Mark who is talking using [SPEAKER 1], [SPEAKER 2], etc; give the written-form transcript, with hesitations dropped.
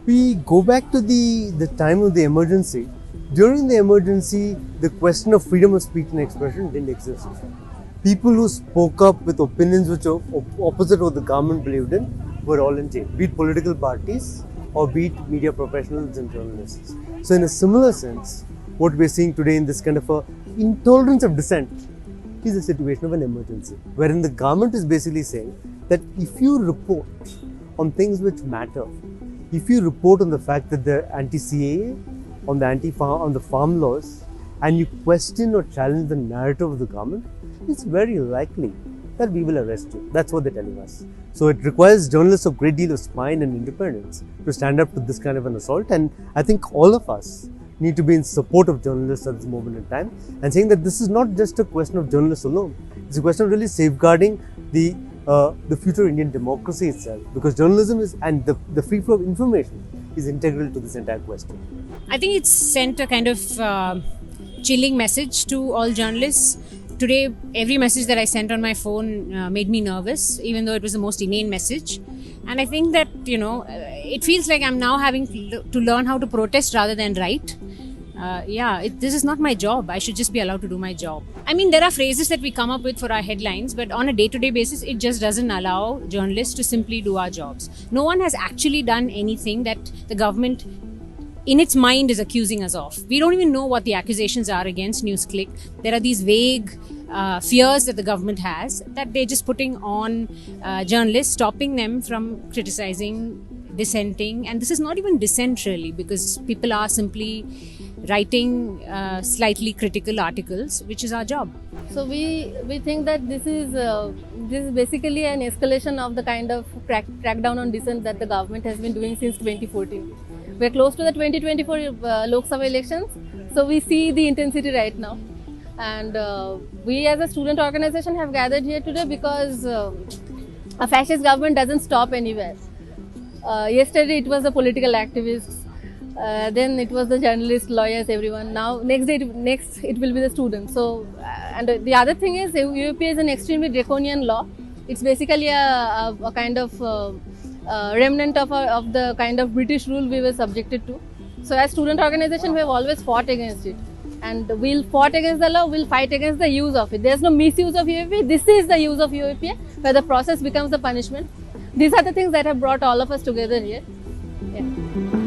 [SPEAKER 1] We go back to the time of the emergency. During the emergency, the question of freedom of speech and expression didn't exist. People who spoke up with opinions which are opposite what the government believed in were all in jail, be it political parties or be it media professionals and journalists. So in a similar sense, what we're seeing today in this kind of a intolerance of dissent is a situation of an emergency, wherein the government is basically saying that if you report on things which matter, if you report on the fact that the anti-CAA, on the farm laws, and you question or challenge the narrative of the government, it's very likely that we will arrest you. That's what they're telling us. So it requires journalists of great deal of spine and independence to stand up to this kind of an assault. And I think all of us need to be in support of journalists at this moment in time and saying that this is not just a question of journalists alone. It's a question of really safeguarding the future Indian democracy itself, because journalism is, and the free flow of information is integral to this entire question.
[SPEAKER 2] I think it's sent a kind of chilling message to all journalists. Today, every message that I sent on my phone made me nervous, even though it was the most inane message. And I think that, it feels like I'm now having to learn how to protest rather than write. This is not my job. I should just be allowed to do my job. I mean, there are phrases that we come up with for our headlines, but on a day-to-day basis, it just doesn't allow journalists to simply do our jobs. No one has actually done anything that the government in its mind is accusing us of. We don't even know what the accusations are against Newsclick. There are these vague fears that the government has that they're just putting on journalists, stopping them from criticizing, dissenting. And this is not even dissent really, because people are simply writing slightly critical articles, which is our job.
[SPEAKER 3] So we think that this is basically an escalation of the kind of crackdown on dissent that the government has been doing since 2014. We're close to the 2024 Lok Sabha elections, so we see the intensity right now. And we as a student organization have gathered here today because a fascist government doesn't stop anywhere. Yesterday it was the political activists, then it was the journalists, lawyers, everyone. Now next it will be the students. So and the other thing is UAP is an extremely draconian law. It's basically a kind of remnant of the kind of British rule we were subjected to. So as student organization, we have always fought against it. And we'll fight against the law, we'll fight against the use of it. There's no misuse of UAP. This is the use of UAP, where the process becomes the punishment. These are the things that have brought all of us together here. Yeah.